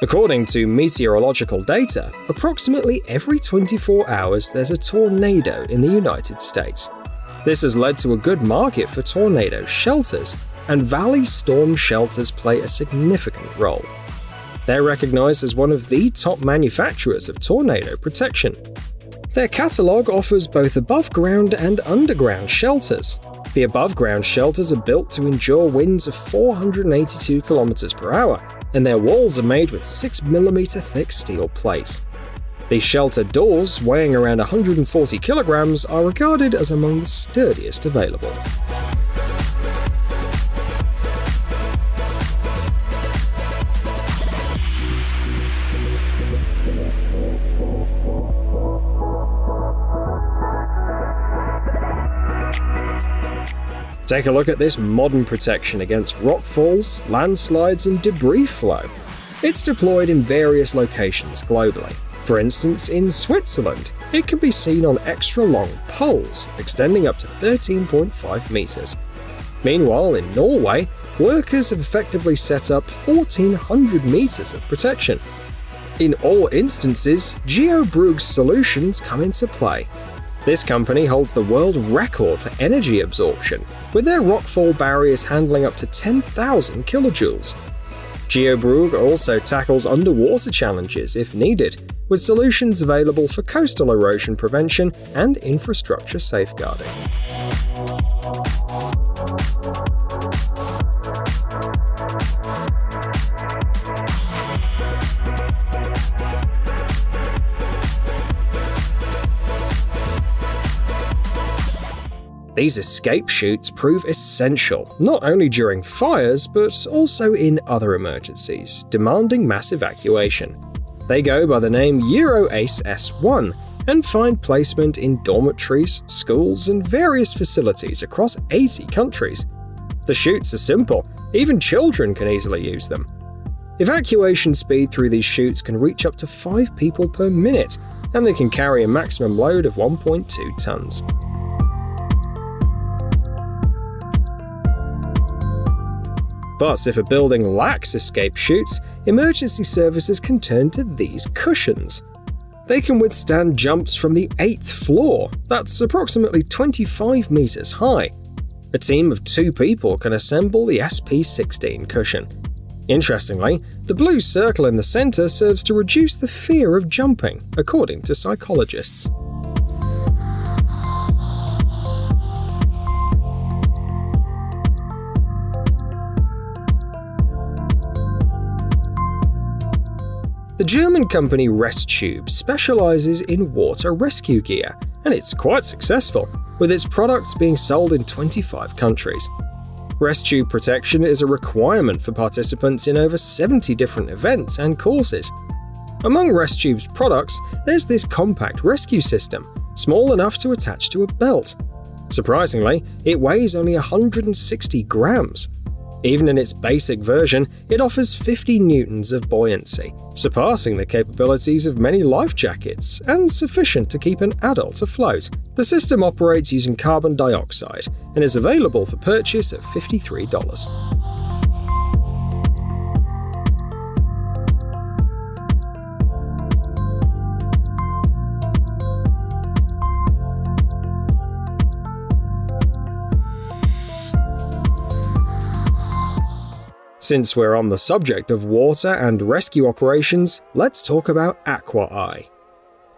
According to meteorological data, approximately every 24 hours there's a tornado in the United States. This has led to a good market for tornado shelters, and valley storm shelters play a significant role. They're recognized as one of the top manufacturers of tornado protection. Their catalog offers both above-ground and underground shelters. The above-ground shelters are built to endure winds of 482 km per hour, and their walls are made with 6mm thick steel plates. These shelter doors, weighing around 140 kilograms, are regarded as among the sturdiest available. Take a look at this modern protection against rockfalls, landslides, and debris flow. It's deployed in various locations globally. For instance, in Switzerland, it can be seen on extra-long poles, extending up to 13.5 meters. Meanwhile, in Norway, workers have effectively set up 1,400 meters of protection. In all instances, GeoBrug's solutions come into play. This company holds the world record for energy absorption, with their rockfall barriers handling up to 10,000 kilojoules. GeoBrug also tackles underwater challenges if needed, with solutions available for coastal erosion prevention and infrastructure safeguarding. These escape chutes prove essential, not only during fires, but also in other emergencies, demanding mass evacuation. They go by the name EuroAce S1 and find placement in dormitories, schools, and various facilities across 80 countries. The chutes are simple, even children can easily use them. Evacuation speed through these chutes can reach up to 5 people per minute, and they can carry a maximum load of 1.2 tons. But if a building lacks escape chutes, emergency services can turn to these cushions. They can withstand jumps from the 8th floor, that's approximately 25 meters high. A team of 2 people can assemble the SP16 cushion. Interestingly, the blue circle in the center serves to reduce the fear of jumping, according to psychologists. The German company ResTube specializes in water rescue gear, and it's quite successful, with its products being sold in 25 countries. ResTube protection is a requirement for participants in over 70 different events and courses. Among ResTube's products, there's this compact rescue system, small enough to attach to a belt. Surprisingly, it weighs only 160 grams. Even in its basic version, it offers 50 newtons of buoyancy, surpassing the capabilities of many life jackets, and sufficient to keep an adult afloat. The system operates using carbon dioxide and is available for purchase at $53. Since we're on the subject of water and rescue operations, let's talk about AquaEye.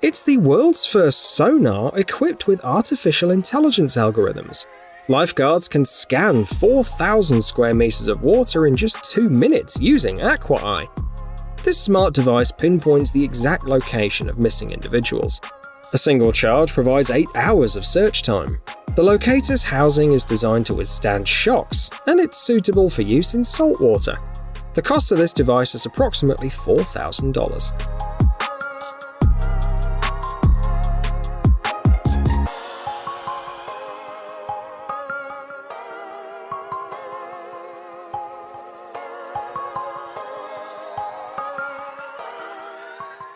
It's the world's first sonar equipped with artificial intelligence algorithms. Lifeguards can scan 4,000 square meters of water in just 2 minutes using AquaEye. This smart device pinpoints the exact location of missing individuals. A single charge provides 8 hours of search time. The locator's housing is designed to withstand shocks, and it's suitable for use in salt water. The cost of this device is approximately $4,000.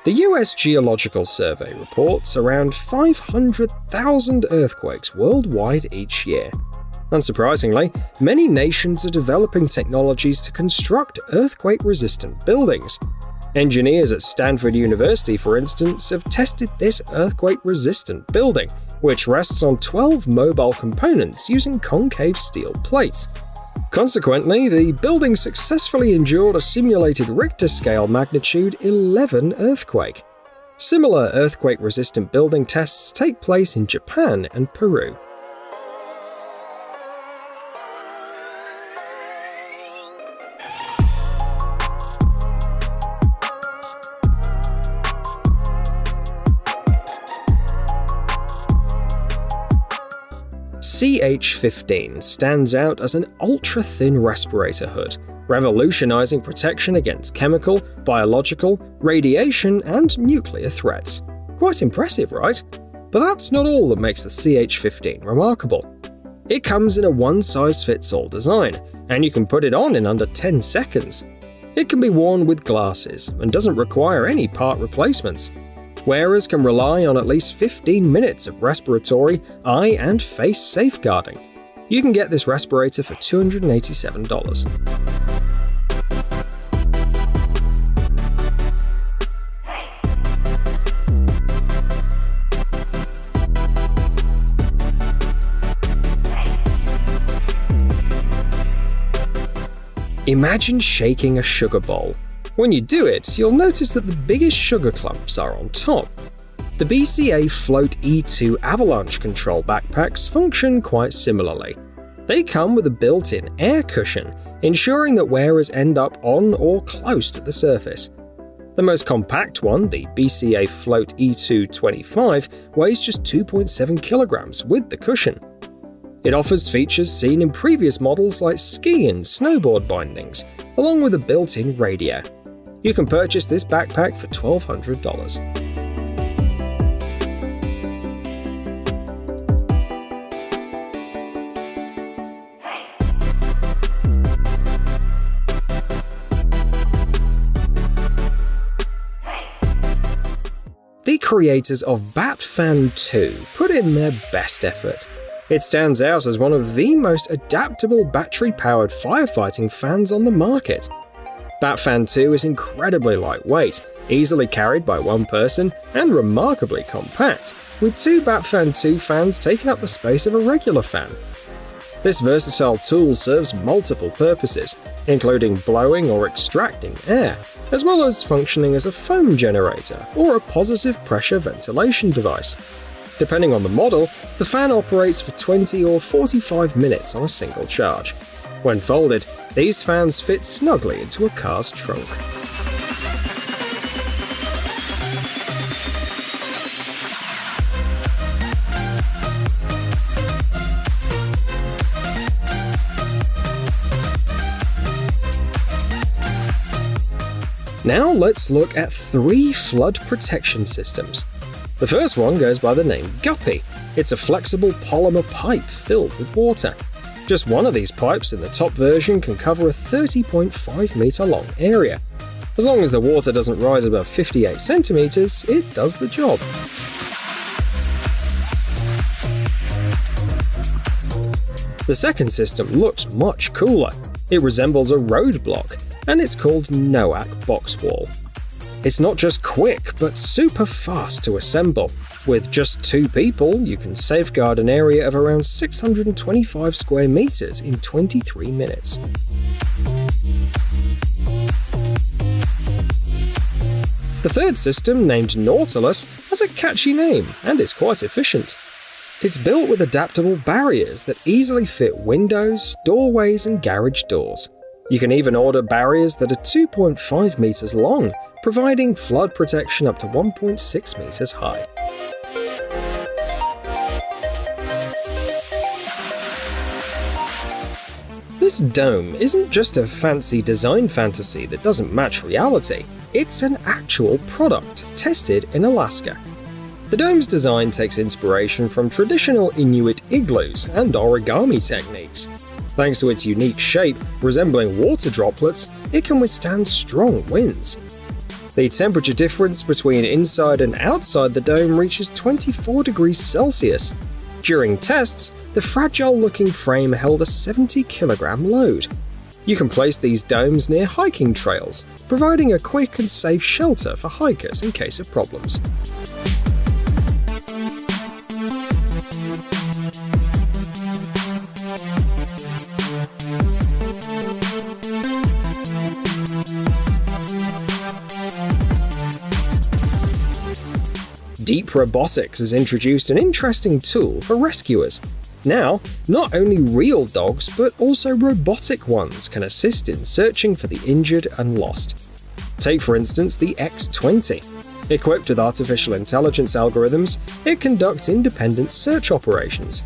The US Geological Survey reports around 500,000 earthquakes worldwide each year. Unsurprisingly, many nations are developing technologies to construct earthquake-resistant buildings. Engineers at Stanford University, for instance, have tested this earthquake-resistant building, which rests on 12 mobile components using concave steel plates. Consequently, the building successfully endured a simulated Richter scale magnitude 11 earthquake. Similar earthquake-resistant building tests take place in Japan and Peru. CH-15 stands out as an ultra-thin respirator hood, revolutionizing protection against chemical, biological, radiation, and nuclear threats. Quite impressive, right? But that's not all that makes the CH-15 remarkable. It comes in a one-size-fits-all design, and you can put it on in under 10 seconds. It can be worn with glasses and doesn't require any part replacements. Wearers can rely on at least 15 minutes of respiratory, eye, and face safeguarding. You can get this respirator for $287. Imagine shaking a sugar bowl. When you do it, you'll notice that the biggest sugar clumps are on top. The BCA Float E2 avalanche control backpacks function quite similarly. They come with a built-in air cushion, ensuring that wearers end up on or close to the surface. The most compact one, the BCA Float E2 25, weighs just 2.7 kilograms with the cushion. It offers features seen in previous models like ski and snowboard bindings, along with a built-in radio. You can purchase this backpack for $1,200. The creators of BatFan 2 put in their best effort. It stands out as one of the most adaptable battery-powered firefighting fans on the market. BatFan 2 is incredibly lightweight, easily carried by one person, and remarkably compact, with two BatFan 2 fans taking up the space of a regular fan. This versatile tool serves multiple purposes, including blowing or extracting air, as well as functioning as a foam generator or a positive pressure ventilation device. Depending on the model, the fan operates for 20 or 45 minutes on a single charge. When folded, these fans fit snugly into a car's trunk. Now let's look at 3 flood protection systems. The first one goes by the name Guppy. It's a flexible polymer pipe filled with water. Just one of these pipes in the top version can cover a 30.5 meter long area. As long as the water doesn't rise above 58 centimeters, it does the job. The second system looks much cooler. It resembles a roadblock, and it's called NOAC Box Wall. It's not just quick, but super fast to assemble. With just 2 people, you can safeguard an area of around 625 square meters in 23 minutes. The third system, named Nautilus, has a catchy name and is quite efficient. It's built with adaptable barriers that easily fit windows, doorways, and garage doors. You can even order barriers that are 2.5 meters long, providing flood protection up to 1.6 meters high. This dome isn't just a fancy design fantasy that doesn't match reality, it's an actual product tested in Alaska. The dome's design takes inspiration from traditional Inuit igloos and origami techniques. Thanks to its unique shape, resembling water droplets, it can withstand strong winds. The temperature difference between inside and outside the dome reaches 24 degrees Celsius. During tests, the fragile-looking frame held a 70-kilogram load. You can place these domes near hiking trails, providing a quick and safe shelter for hikers in case of problems. Deep Robotics has introduced an interesting tool for rescuers. Now, not only real dogs, but also robotic ones can assist in searching for the injured and lost. Take for instance the X20. Equipped with artificial intelligence algorithms, it conducts independent search operations.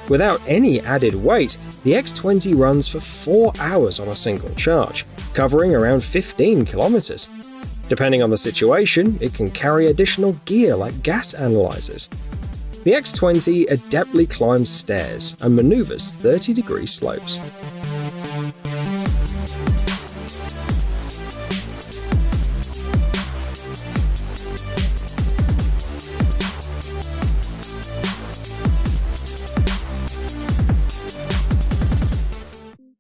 Without any added weight, the X20 runs for 4 hours on a single charge, covering around 15 kilometers. Depending on the situation, it can carry additional gear like gas analyzers. The X20 adeptly climbs stairs and maneuvers 30-degree slopes.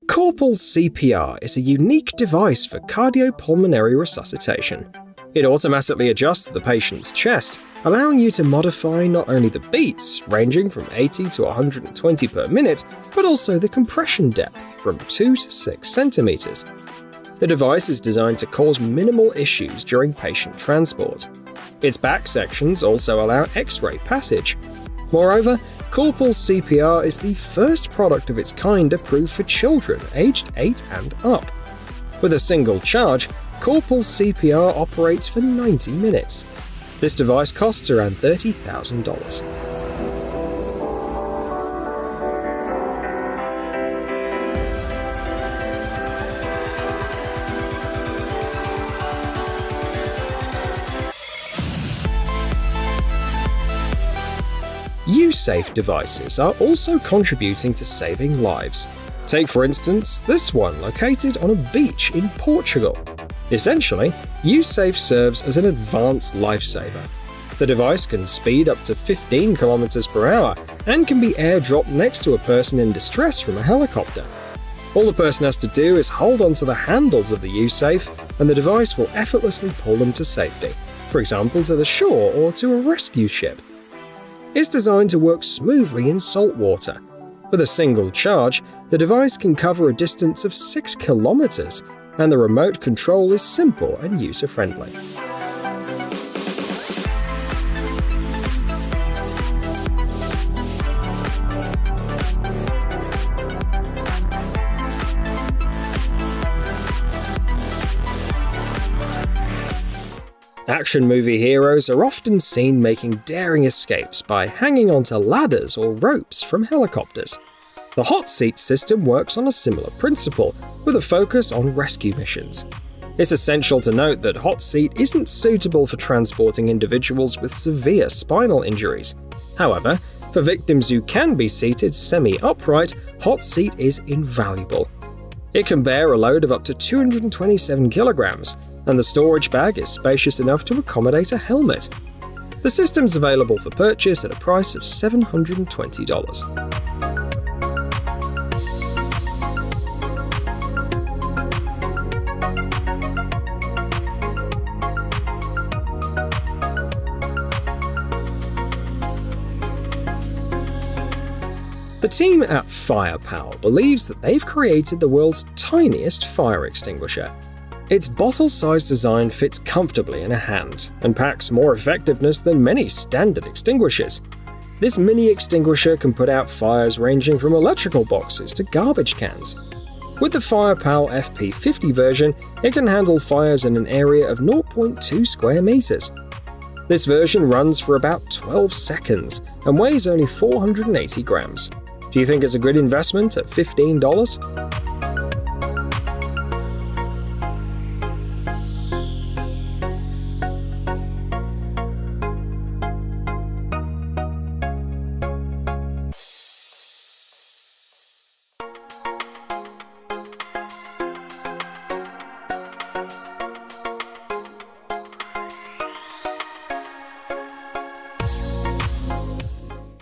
Corpal's CPR is a unique device for cardiopulmonary resuscitation. It automatically adjusts the patient's chest, allowing you to modify not only the beats, ranging from 80 to 120 per minute, but also the compression depth, from 2 to 6 centimeters. The device is designed to cause minimal issues during patient transport. Its back sections also allow X-ray passage. Moreover, Corpal's CPR is the first product of its kind approved for children aged 8 and up. With a single charge, Corpal's CPR operates for 90 minutes. This device costs around $30,000. U-Safe devices are also contributing to saving lives. Take for instance this one located on a beach in Portugal. Essentially, U-Safe serves as an advanced lifesaver. The device can speed up to 15 km per hour and can be airdropped next to a person in distress from a helicopter. All the person has to do is hold onto the handles of the U-Safe and the device will effortlessly pull them to safety, for example to the shore or to a rescue ship. It's designed to work smoothly in salt water. With a single charge, the device can cover a distance of 6 kilometers, and the remote control is simple and user-friendly. Action movie heroes are often seen making daring escapes by hanging onto ladders or ropes from helicopters. The hot seat system works on a similar principle, with a focus on rescue missions. It's essential to note that hot seat isn't suitable for transporting individuals with severe spinal injuries. However, for victims who can be seated semi-upright, hot seat is invaluable. It can bear a load of up to 227 kilograms, and the storage bag is spacious enough to accommodate a helmet. The system's available for purchase at a price of $720. The team at Firepower believes that they've created the world's tiniest fire extinguisher. Its bottle-sized design fits comfortably in a hand and packs more effectiveness than many standard extinguishers. This mini extinguisher can put out fires ranging from electrical boxes to garbage cans. With the Firepower FP50 version, it can handle fires in an area of 0.2 square meters. This version runs for about 12 seconds and weighs only 480 grams. Do you think it's a good investment at $15?